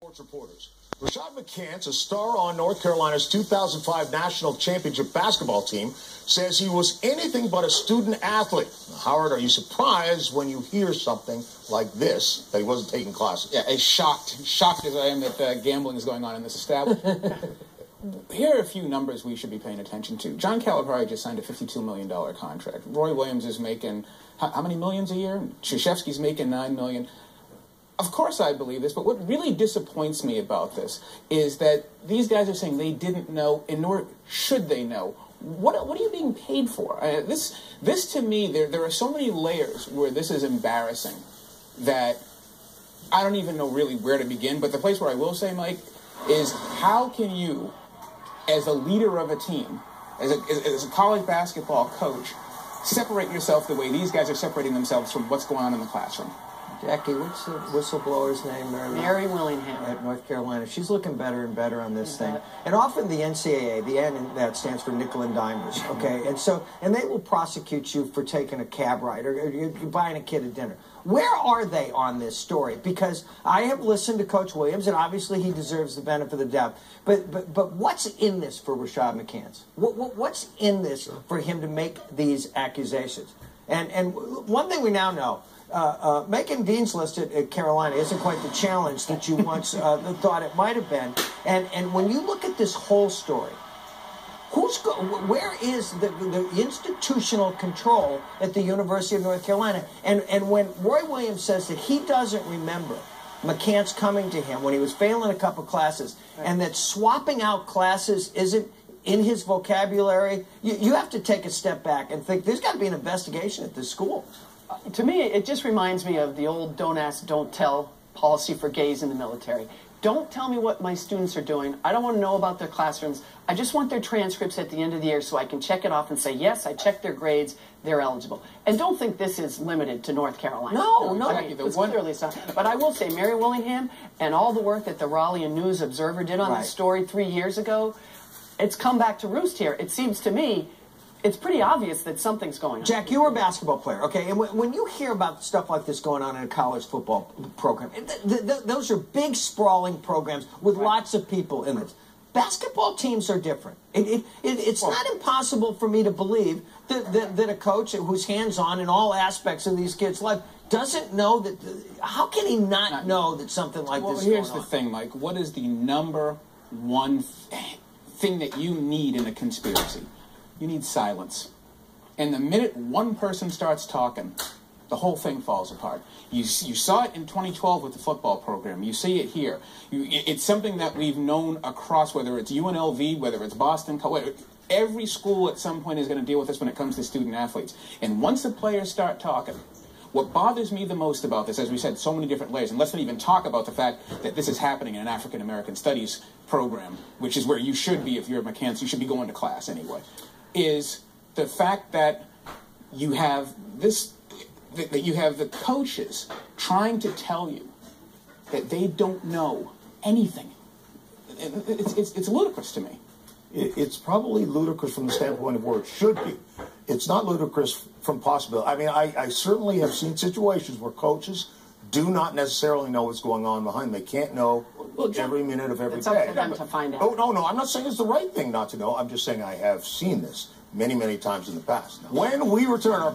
Sports Reporters. Rashad McCants, a star on North Carolina's 2005 National Championship basketball team, says he was anything but a student athlete. Now, Howard, are you surprised when you hear something like this, that he wasn't taking classes? Yeah, as shocked as I am that gambling is going on in this establishment. Here are a few numbers we should be paying attention to. John Calipari just signed a $52 million contract. Roy Williams is making, how many millions a year? Krzyzewski's making $9 million. Of course I believe this, but what really disappoints me about this is that these guys are saying they didn't know, and nor should they know. What are you being paid for? This to me, there are so many layers where this is embarrassing that I don't even know really where to begin. But the place where I will say, Mike, is how can you, as a leader of a team, as a college basketball coach, separate yourself the way these guys are separating themselves from what's going on in the classroom? Jackie, what's the whistleblower's name? Mary Willingham. At North Carolina. She's looking better and better on this thing. And often the NCAA, the N in that stands for nickel and dimers, okay? And they will prosecute you for taking a cab ride or you're buying a kid a dinner. Where are they on this story? Because I have listened to Coach Williams, and obviously he deserves the benefit of the doubt. But what's in this for Rashad McCants? What's in this for him to make these accusations? And one thing we now know, making Dean's List at Carolina isn't quite the challenge that you once thought it might have been. And when you look at this whole story, where is the institutional control at the University of North Carolina? And when Roy Williams says that he doesn't remember McCants coming to him when he was failing a couple classes, and that swapping out classes isn't in his vocabulary, you have to take a step back and think there's got to be an investigation at this school. To me, it just reminds me of the old don't ask, don't tell policy for gays in the military. Don't tell me what my students are doing. I don't want to know about their classrooms. I just want their transcripts at the end of the year so I can check it off and say, yes, I checked their grades, they're eligible. And don't think this is limited to North Carolina. No. It's clearly it's not. But I will say, Mary Willingham and all the work that the Raleigh and News Observer did on this story 3 years ago, it's come back to roost here. It seems to me it's pretty obvious that something's going on. Jack, you were a basketball player, okay? And when you hear about stuff like this going on in a college football program, those are big, sprawling programs with lots of people in it. Basketball teams are different. It's not impossible for me to believe that a coach who's hands-on in all aspects of these kids' life doesn't know that. How can he not know that something like this is going on? Well, here's the thing, Mike. What is the number one thing that you need in a conspiracy? You need silence. And the minute one person starts talking, the whole thing falls apart. You saw it in 2012 with the football program. You see it here. It's something that we've known across, whether it's UNLV, whether it's Boston College. Every school at some point is going to deal with this when it comes to student athletes. And once the players start talking, what bothers me the most about this, as we said, so many different layers, and let's not even talk about the fact that this is happening in an African American studies program, which is where you should be if you're a McCants. You should be going to class anyway, is the fact that you have that you have the coaches trying to tell you that they don't know anything. It's ludicrous to me. It's probably ludicrous from the standpoint of where it should be. It's not ludicrous from possibility. I mean, I certainly have seen situations where coaches do not necessarily know what's going on behind. They can't know every minute of every day. It's up to them to find out. Oh, no, I'm not saying it's the right thing not to know. I'm just saying I have seen this many, many times in the past. When we return, our